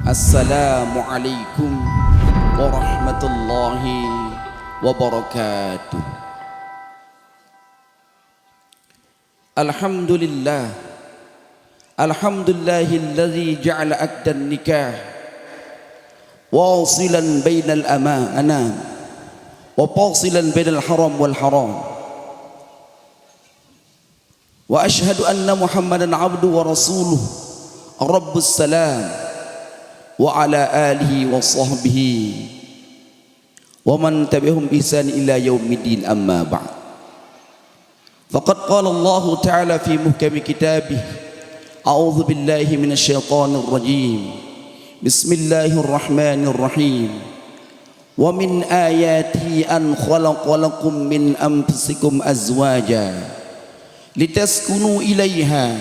Assalamualaikum warahmatullahi wabarakatuh. Alhamdulillah, alhamdulillahilladzi ja'ala aqdan nikah wasilan bainal anam wa fasilan bainal haram wal haram. Wa ashhadu anna Muhammadan abduhu wa rasuluhu rabbus salam wa ala alihi wa sahbihi wa man tabi'ahum bi ihsan ila yaumiddin, amma ba'd. Faqad qala Allah ta'ala fi muhkami kitabih, a'udzu billahi minasy syaithanir rajim. Bismillahirrahmanirrahim. Wa min ayati an khalaqa lakum min anfusikum azwaja litaskunu ilaiha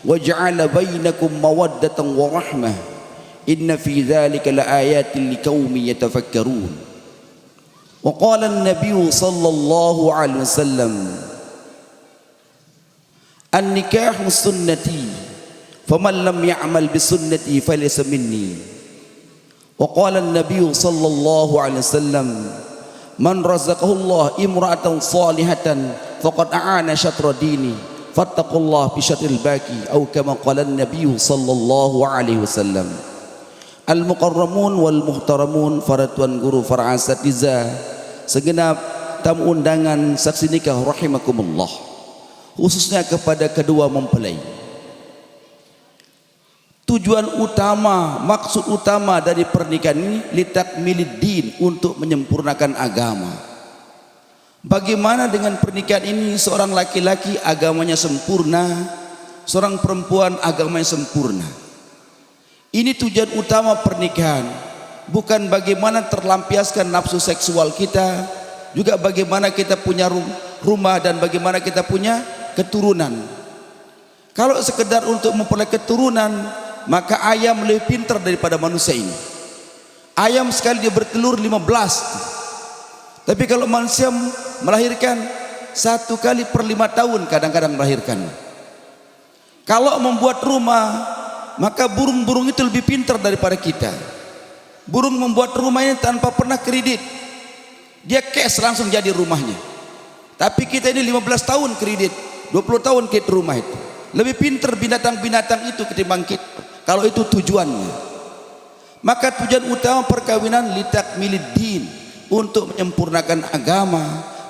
wa ja'ala bainakum mawaddatan wa rahmah. Inna fi dzalika laayatin liqaumin yatafakkarun. Wa qala an-nabiyyu sallallahu alaihi wasallam, an-nikahu sunnati faman lam ya'mal bi sunnati falaysa minni. Wa qala an-nabiyyu sallallahu alaihi wasallam, man razaqahu Allah imra'atan salihatan faqad a'ana syatra dini fattaqullaha bi syatril baqi, atau kama qala an-nabiyyu sallallahu alaihi wasallam. Al-mukarramun wal muhtaramun, para tuan guru, para asatidzah, segenap tamu undangan saksi nikah rahimakumullah, khususnya kepada kedua mempelai. Tujuan utama, maksud utama dari pernikahan ini litakmilid din, untuk menyempurnakan agama. Bagaimana dengan pernikahan ini seorang laki-laki agamanya sempurna, seorang perempuan agamanya sempurna. Ini tujuan utama pernikahan, bukan bagaimana terlampiaskan nafsu seksual kita, juga bagaimana kita punya rumah dan bagaimana kita punya keturunan. Kalau sekedar untuk memperoleh keturunan, maka ayam lebih pintar daripada manusia ini. Ayam sekali dia bertelur 15, tapi kalau manusia melahirkan 1 kali per 5 tahun kadang-kadang melahirkan. Kalau membuat rumah, maka burung-burung itu lebih pintar daripada kita. Burung membuat rumah ini tanpa pernah kredit, dia cash langsung jadi rumahnya. Tapi kita ini 15 tahun kredit, 20 tahun kredit rumah itu. Lebih pintar binatang-binatang itu ketimbang kita, kalau itu tujuannya. Maka tujuan utama perkawinan litakmilid din, untuk menyempurnakan agama.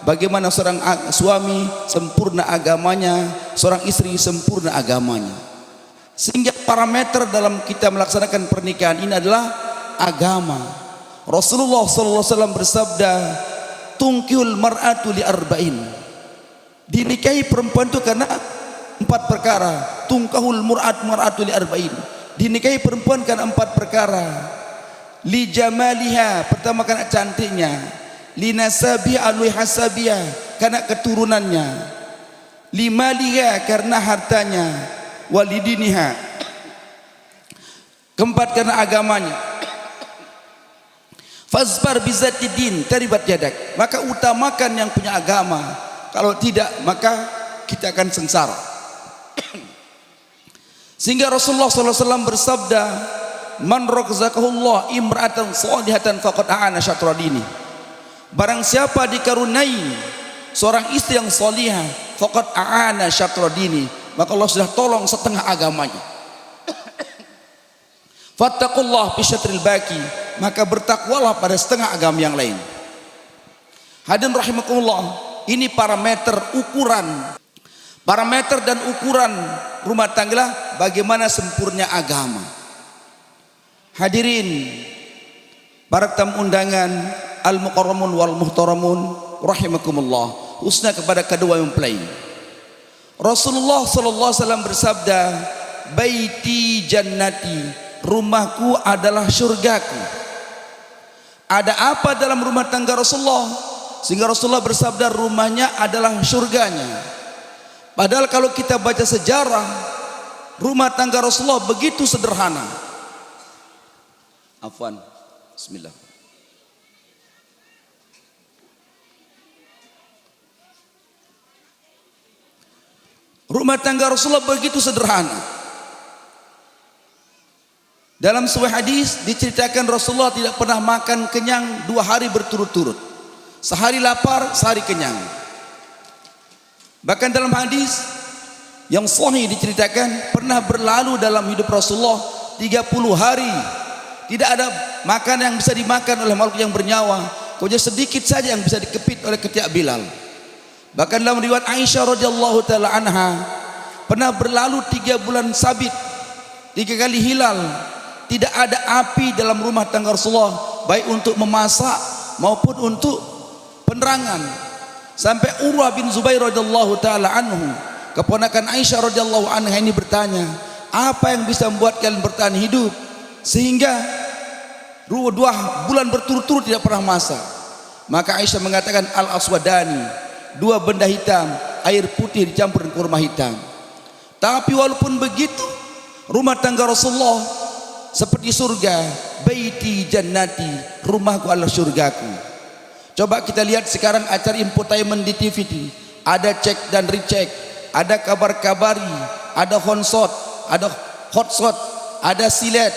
Bagaimana seorang suami sempurna agamanya, seorang istri sempurna agamanya. Sehingga parameter dalam kita melaksanakan pernikahan ini adalah agama. Rasulullah sallallahu alaihi wasallam bersabda, tungkihul mar'atu li arba'in, dinikahi perempuan itu karena 4 perkara. Tungkahul mar'atu li arba'in, dinikahi perempuan karena 4 perkara. Li jamaliha, pertama karena cantiknya. Li nasabiha alwi hasabiha, karena keturunannya. Li maliha, karena hartanya. Walidiniha, keempat karena agamanya. Fazbar bizati din taribat yadak, maka utamakan yang punya agama. Kalau tidak, maka kita akan sengsara. Sehingga Rasulullah SAW bersabda, man razaqahullah imra'atan salihatan faqad a'ana syatra dini, barang siapa dikaruniai seorang istri yang salihah, faqad a'ana syatra dini, maka Allah sudah tolong setengah agamanya. Fattaqullah bi syatril baqi, maka bertakwalah pada setengah agama yang lain. Hadirin rahimakumullah, ini parameter dan ukuran rumah tangga, bagaimana sempurna agama. Hadirin para tamu undangan, al-mukarramun wal muhtaramun rahimakumullah, khususnya kepada kedua mempelai. Rasulullah sallallahu alaihi wasallam bersabda, baiti jannati, rumahku adalah surgaku. Ada apa dalam rumah tangga Rasulullah sehingga Rasulullah bersabda rumahnya adalah surganya? Padahal kalau kita baca sejarah, rumah tangga Rasulullah begitu sederhana. Afwan, bismillah. Rumah tangga Rasulullah begitu sederhana. Dalam sebuah hadis diceritakan Rasulullah tidak pernah makan kenyang 2 hari berturut-turut. Sehari lapar, sehari kenyang. Bahkan dalam hadis yang sahih diceritakan pernah berlalu dalam hidup Rasulullah 30 hari tidak ada makanan yang bisa dimakan oleh makhluk yang bernyawa, kemudian sedikit saja yang bisa dikepit oleh ketiak Bilal. Bahkan dalam riwayat Aisyah radhiyallahu taala anha pernah berlalu 3 bulan sabit, 3 kali hilal, tidak ada api dalam rumah tangga Rasulullah, baik untuk memasak maupun untuk penerangan. Sampai Urwah bin Zubair radhiyallahu taala anhu, keponakan Aisyah radhiyallahu anha ini bertanya, apa yang bisa membuat kalian bertahan hidup sehingga 2 bulan berturut-turut tidak pernah masak? Maka Aisyah mengatakan al-aswadani, 2 benda hitam, air putih dicampur dengan kurma hitam. Tapi walaupun begitu, rumah tangga Rasulullah seperti surga, baiti jannati, rumahku adalah surgaku. Coba kita lihat sekarang acara infotainment di TV, ada cek dan recheck, ada kabar-kabari, ada hotshot, ada hotshot, ada silet,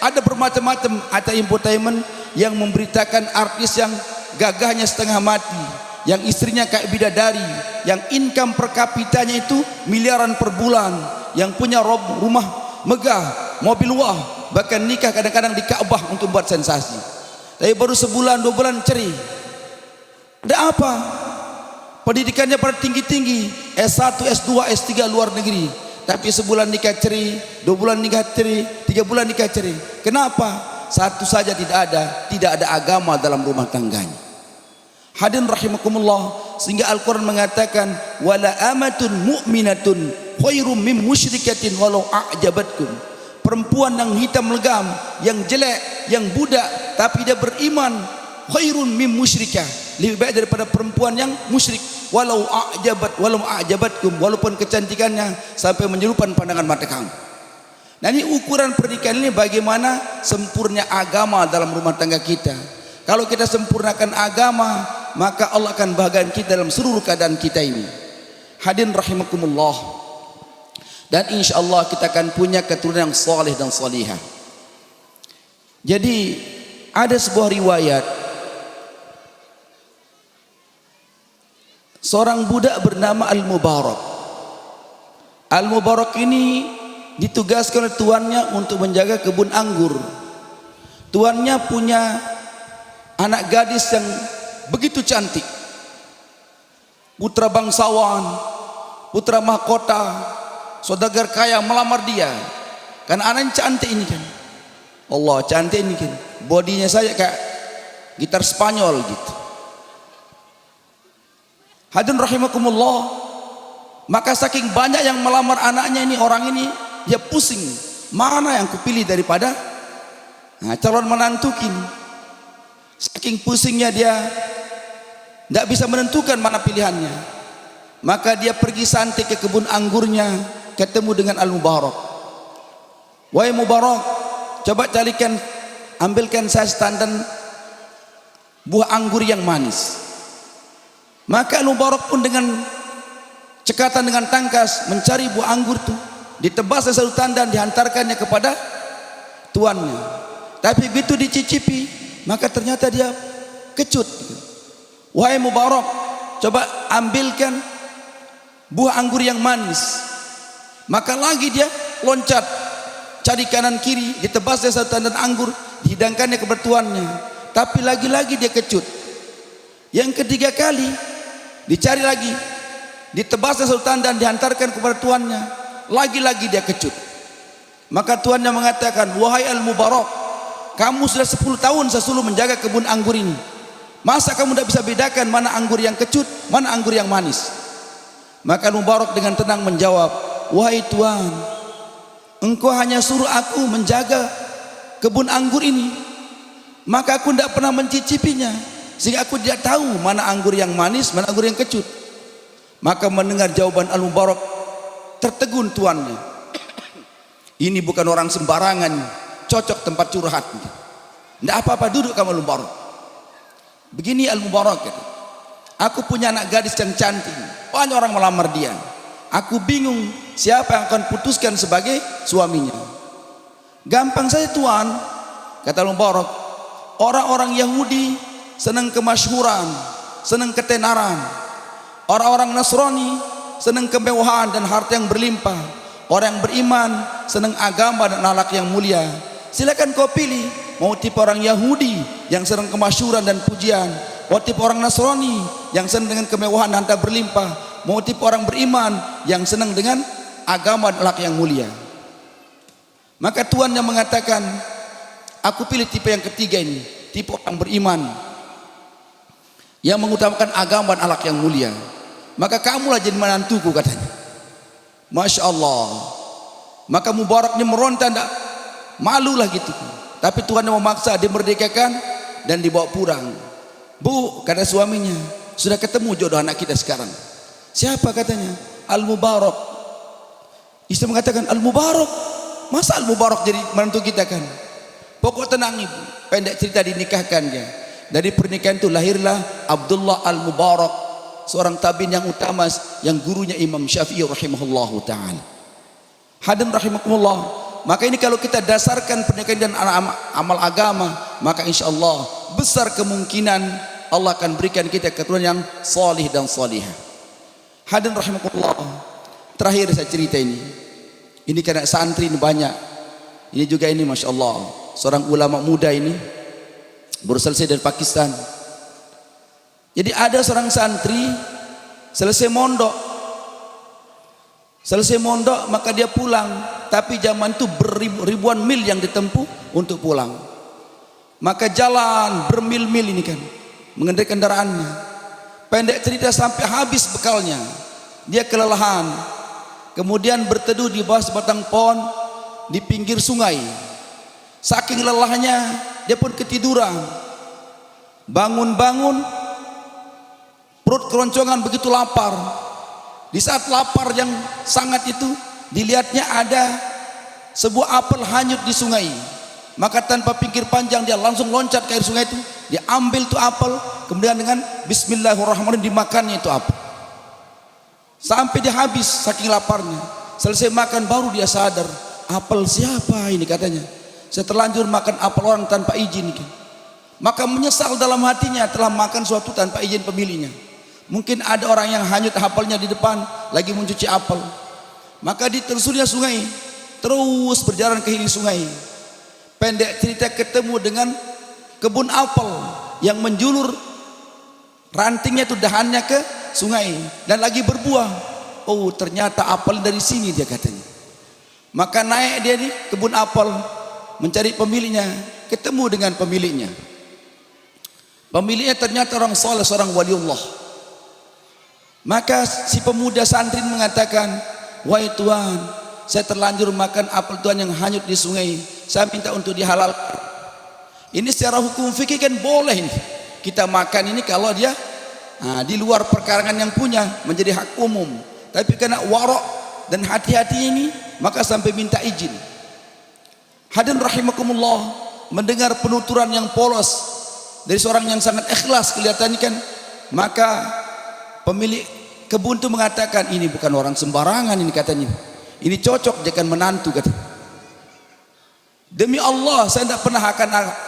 ada bermacam-macam acara infotainment yang memberitakan artis yang gagahnya setengah mati, yang istrinya kayak bidadari, yang income per kapitanya itu miliaran per bulan, yang punya rumah megah, mobil wah, bahkan nikah kadang-kadang di Ka'bah untuk buat sensasi. Tapi baru sebulan 2 bulan cerai. Ada apa? Pendidikannya pada tinggi-tinggi, S1, S2, S3 luar negeri, tapi sebulan nikah cerai, 2 bulan nikah cerai, 3 bulan nikah cerai. Kenapa? Satu saja tidak ada agama dalam rumah tangganya. Hadirin rahimakumullah, sehingga Al-Quran mengatakan wala amatun mu'minatun khairum min musyrikatin walau a'jabatkum. Perempuan yang hitam legam, yang jelek, yang budak tapi dia beriman, khairun min musyrikah, lebih baik daripada perempuan yang musyrik, walau a'jabatkum, walaupun kecantikannya sampai menyerupai pandangan mata kamu. Nah, ini ukuran pernikahan ini bagaimana sempurna agama dalam rumah tangga kita. Kalau kita sempurnakan agama, maka Allah akan bahagian kita dalam seluruh keadaan kita ini. Hadirin rahimakumullah. Dan insyaallah kita akan punya keturunan yang saleh dan salihah. Jadi ada sebuah riwayat, seorang budak bernama Al-Mubarak. Al-Mubarak ini ditugaskan oleh tuannya untuk menjaga kebun anggur. Tuannya punya anak gadis yang begitu cantik, putra bangsawan, putra mahkota, saudagar kaya melamar dia karena anaknya cantik ini kan. Allah, cantik ini kan, bodinya saja kayak gitar Spanyol gitu. Hadirin rahimakumullah, maka saking banyak yang melamar anaknya ini, orang ini dia pusing, mana yang kupilih daripada calon menantu ini. Saking pusingnya dia tidak bisa menentukan mana pilihannya. Maka dia pergi santai ke kebun anggurnya, ketemu dengan Al-Mubarak. Wahai Mubarak, coba carikan, ambilkan saya setandan buah anggur yang manis. Maka Al-Mubarak pun dengan cekatan, dengan tangkas mencari buah anggur itu, ditebasnya satu tandan, dihantarkannya kepada tuannya. Tapi begitu dicicipi, maka ternyata dia kecut. Wahai Mubarak, coba ambilkan buah anggur yang manis. Maka lagi dia loncat, cari kanan kiri, ditebasnya satu tandan anggur, dihidangkannya kepada tuannya. Tapi lagi-lagi dia kecut. Yang ketiga kali dicari lagi, ditebasnya satu tandan, dihantarkan kepada tuannya. Lagi-lagi dia kecut. Maka tuannya mengatakan, wahai Al-Mubarak, kamu sudah 10 tahun saya suruh menjaga kebun anggur ini. Masa kamu tidak bisa bedakan mana anggur yang kecut, mana anggur yang manis? Maka Mubarak dengan tenang menjawab, wahai Tuan, engkau hanya suruh aku menjaga kebun anggur ini, maka aku tidak pernah mencicipinya, sehingga aku tidak tahu mana anggur yang manis, mana anggur yang kecut. Maka mendengar jawaban Al-Mubarak, tertegun tuannya. Ini bukan orang sembarangan, cocok tempat curhat. Tidak apa-apa, duduk kamu Al-Mubarak. Begini Al-Mubarak, aku punya anak gadis yang cantik, banyak orang melamar dia. Aku bingung siapa yang akan putuskan sebagai suaminya. Gampang saja Tuan, kata Al-Mubarak. Orang-orang Yahudi senang kemasyhuran, senang ketenaran. Orang-orang Nasrani senang kemewahan dan harta yang berlimpah. Orang yang beriman senang agama dan akhlak yang mulia. Silakan kau pilih, mau tipe orang Yahudi yang senang kemasyhuran dan pujian, mau tipe orang Nasrani yang senang dengan kemewahan dan harta berlimpah, mau tipe orang beriman yang senang dengan agama dan akhlak yang mulia. Maka Tuhan yang mengatakan, aku pilih tipe yang ketiga ini, tipe orang beriman yang mengutamakan agama dan akhlak yang mulia. Maka kamulah jadi menantuku, katanya. Masya Allah. Maka Mubarak ini meronta, tidak malulah gitu. Tapi Tuhan yang memaksa, dimerdekakan dan dibawa pulang. Bu, kata suaminya, sudah ketemu jodoh anak kita sekarang. Siapa, katanya? Al-Mubarak. Istri mengatakan, Al-Mubarak? Masa Al-Mubarak jadi menantu kita, kan? Pokok tenang ibu, pendek cerita dinikahkan dia. Dari pernikahan itu lahirlah Abdullah Al-Mubarak, seorang tabi'in yang utama, yang gurunya Imam Syafi'i rahimahullahu ta'ala. Hadirin rahimakumullah. Maka ini kalau kita dasarkan pernikahan dan amal agama, maka insya Allah besar kemungkinan Allah akan berikan kita keturunan yang salih dan salihah. Hadirin rahimakumullah. Terakhir saya cerita ini. Ini karena santri ini banyak. Ini juga ini Masya Allah, seorang ulama muda ini baru selesai dari Pakistan. Jadi ada seorang santri selesai mondok maka dia pulang. Tapi zaman itu ribuan mil yang ditempuh untuk pulang. Maka jalan bermil-mil ini kan, mengendarai kendaraannya. Pendek cerita sampai habis bekalnya, dia kelelahan. Kemudian berteduh di bawah sebatang pohon di pinggir sungai. Saking lelahnya dia pun ketiduran. Bangun-bangun perut keroncongan, begitu lapar. Di saat lapar yang sangat itu, dilihatnya ada sebuah apel hanyut di sungai. Maka tanpa pikir panjang dia langsung loncat ke air sungai itu. Dia ambil tuh apel, kemudian dengan Bismillahirrahmanirrahim dimakannya itu apel. Sampai dia habis saking laparnya. Selesai makan baru dia sadar, apel siapa ini, katanya. Saya terlanjur makan apel orang tanpa izin. Maka menyesal dalam hatinya telah makan suatu tanpa izin pemiliknya. Mungkin ada orang yang hanyut apelnya di depan lagi mencuci apel. Maka ditelusurnya sungai, terus berjalan ke hilir sungai. Pendek cerita ketemu dengan kebun apel yang menjulur rantingnya itu, dahannya ke sungai dan lagi berbuah. Oh, ternyata apel dari sini, dia katanya. Maka naik dia di kebun apel mencari pemiliknya, ketemu dengan pemiliknya. Pemiliknya ternyata orang saleh, seorang waliullah. Maka si pemuda santri mengatakan, wahai Tuhan, saya terlanjur makan apel Tuhan yang hanyut di sungai. Saya minta untuk dihalalkan. Ini secara hukum fikih kan boleh ini. Kita makan ini kalau dia di luar perkarangan yang punya, menjadi hak umum. Tapi karena warok dan hati-hati ini, maka sampai minta izin. Hadirin rahimakumullah, mendengar penuturan yang polos dari seorang yang sangat ikhlas kelihatannya kan, maka pemilik kebun itu mengatakan, ini bukan orang sembarangan ini, katanya. Ini cocok jadikan menantu, katanya. Demi Allah, saya tidak pernah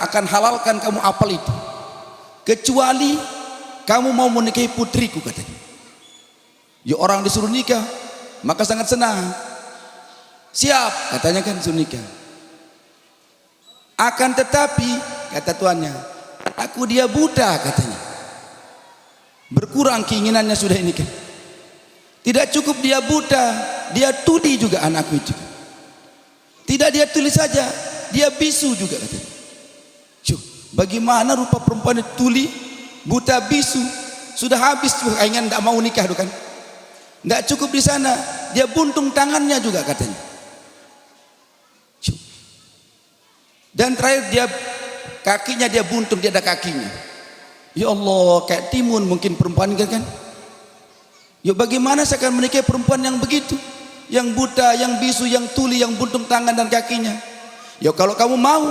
akan halalkan kamu apel itu, kecuali kamu mau menikahi putriku, katanya. Ya, orang disuruh nikah, maka sangat senang. Siap, katanya kan, suruh nikah. Akan tetapi, kata tuannya, aku dia buta, katanya. Berkurang keinginannya sudah ini kan. Tidak cukup dia buta, dia tuli juga anakku itu. Tidak dia tuli saja, dia bisu juga, katanya. Cuk, bagaimana rupa perempuan itu tuli, buta, bisu, sudah habis tuh keinginan, tidak mau nikah, kan? Tidak cukup di sana, dia buntung tangannya juga, katanya. Cuk. Dan terakhir dia kakinya dia buntung, dia ada kakinya. Ya Allah, kayak timun mungkin perempuan kan? Ya bagaimana saya akan menikahi perempuan yang begitu, yang buta, yang bisu, yang tuli, yang buntung tangan dan kakinya? Ya kalau kamu mau,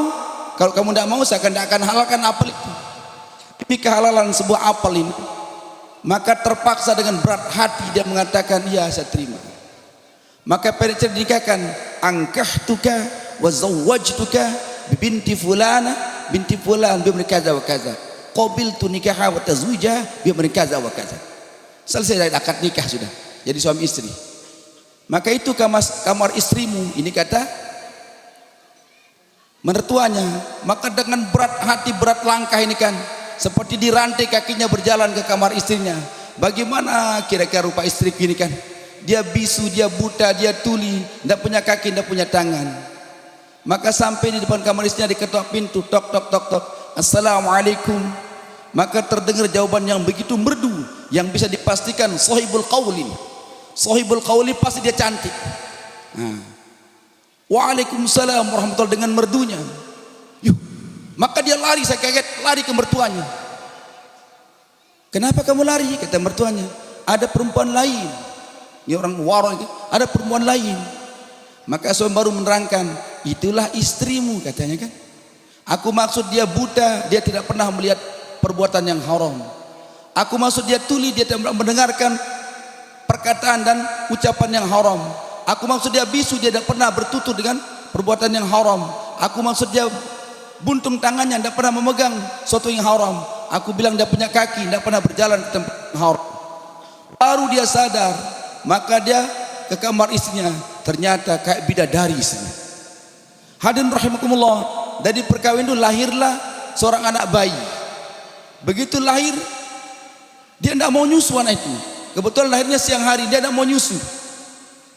kalau kamu tidak mau, saya akan halalkan apel itu. Ini kehalalan sebuah apel ini. Maka terpaksa dengan berat hati dia mengatakan, ya saya terima. Maka pada nikahkan, angkahtuka wa zawwajtuka bi binti fulana binti fulan bi kaza wa kaza. Qabiltu nikaha wa tazwijaha bi kaza wa kaza. Selesai dari akad nikah sudah. Jadi suami istri. Maka itu kamar istrimu, ini kata mertuanya. Maka dengan berat hati, berat langkah ini kan, seperti dirantai kakinya berjalan ke kamar istrinya. Bagaimana kira-kira rupa istri ini kan? Dia bisu, dia buta, dia tuli, tidak punya kaki, tidak punya tangan. Maka sampai di depan kamar istrinya, diketok pintu, tok tok tok tok, assalamualaikum. Maka terdengar jawaban yang begitu merdu, yang bisa dipastikan sahibul qauli. Sahibul qauli pasti dia cantik. Waalaikumsalam warahmatullahi, dengan merdunya. Yuh, maka dia lari, saya kaget, lari ke mertuanya. Kenapa kamu lari? Kata mertuanya, ada perempuan lain. Ini orang warung itu, ada perempuan lain. Maka suami baru menerangkan, itulah istrimu katanya kan. Aku maksud dia buta, dia tidak pernah melihat perbuatan yang haram. Aku maksud dia tuli, dia tidak mendengarkan perkataan dan ucapan yang haram. Aku maksud dia bisu, dia tidak pernah bertutur dengan perbuatan yang haram. Aku maksud dia buntung tangannya, tidak pernah memegang sesuatu yang haram. Aku bilang dia punya kaki, tidak pernah berjalan ke tempat yang haram. Baru dia sadar, maka dia ke kamar istrinya, ternyata kayak bidadari istrinya. Hadirin rahimakumullah, dari perkawinan itu lahirlah seorang anak bayi. Begitu lahir, dia tidak mau nyusu anak itu. Kebetulan lahirnya siang hari, dia tidak mau nyusu.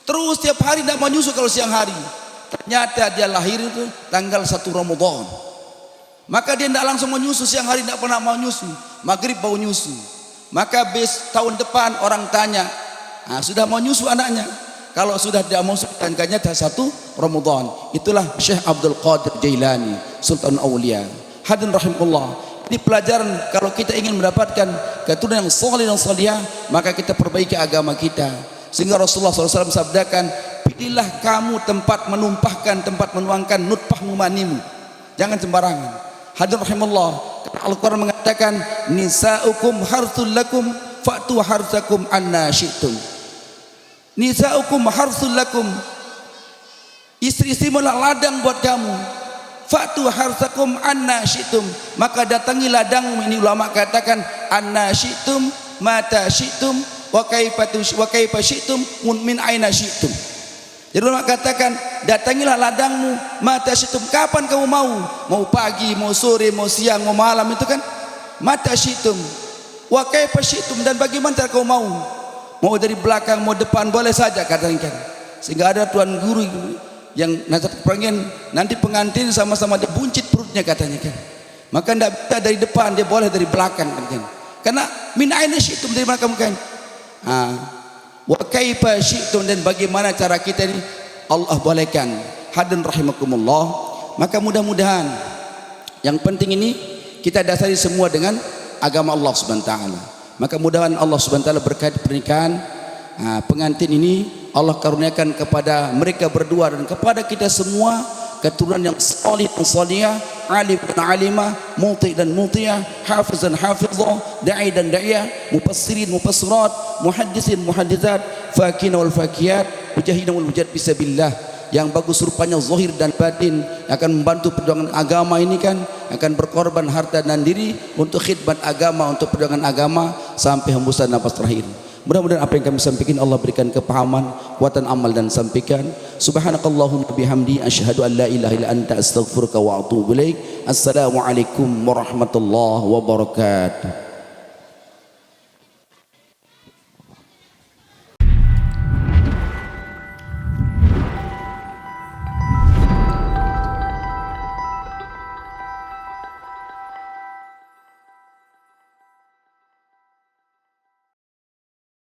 Terus tiap hari tidak mau nyusu kalau siang hari. Ternyata dia lahir itu tanggal 1 Ramadan. Maka dia tidak langsung mau nyusu, siang hari tidak pernah mau nyusu. Maghrib bau nyusu. Maka tahun depan orang tanya, sudah mau nyusu anaknya? Kalau sudah tidak mau nyusu, tanggalnya 1 Ramadan. Itulah Syekh Abdul Qadir Jailani, Sultan Aulia. Hadirin rahimahullah. Ini pelajaran, kalau kita ingin mendapatkan keturunan yang saleh dan salihah, maka kita perbaiki agama kita. Sehingga Rasulullah SAW sabdakan, pilihlah kamu tempat menumpahkan, tempat menuangkan nutfahmu manimu. Jangan sembarangan. Hadirin rahimahullah, Al-Quran mengatakan, nisa'ukum harthul lakum fa'tu harthakum anna syi'tum. Nisa'ukum harthul lakum, istri-istrimu lah ladang buat kamu. Fa'tu harthakum anna syi'tum, maka datangi ladangmu. Ini ulama katakan anna syi'tum, mata syi'tum, wa kaifa syi'tum, min aina syi'tum. Jadi ulama katakan, datangilah ladangmu, mata syi'tum, kapan kamu mau? Mau pagi, mau sore, mau siang, mau malam, itu kan mata syi'tum. Wa kaifa syi'tum, dan bagaimana cara kamu mau? Mau dari belakang, mau depan, boleh saja katakan. Sehingga ada tuan guru yang nanti pengantin sama-sama dibuncit perutnya katanya kan. Maka tidak bisa dari depan, dia boleh dari belakang kan. Karena min aina syi'tum, dari mana kamu kan? Wa kaifa syi'tum, dan bagaimana cara kita ini Allah bolehkan. Hadirin rahimakumullah, maka mudah-mudahan yang penting ini kita dasari semua dengan agama Allah Subhanahu wa taala. Maka mudah-mudahan Allah Subhanahu wa taala berkait pernikahan pengantin ini Allah karuniakan kepada mereka berdua dan kepada kita semua keturunan yang salih dan salihah, alim dan alimah, muti dan mutiyah, hafiz dan hafizah, da'i dan da'iyah, mufassirin mufassirat, muhaddisin muhadditsat, fakin wal fakiyat, mujahidin wal mujahid fisabilillah, yang bagus rupanya zahir dan batin, akan membantu perjuangan agama ini kan, akan berkorban harta dan diri untuk khidmat agama, untuk perjuangan agama sampai hembusan nafas terakhir. Mudah-mudahan apa yang kami sampaikan Allah berikan kepahaman, kuatan amal dan sampaikan. Subhanakallahumma bihamdi asyhadu an la ilaha illa anta astaghfiruka wa atubu ilaik. Assalamualaikum warahmatullahi wabarakatuh.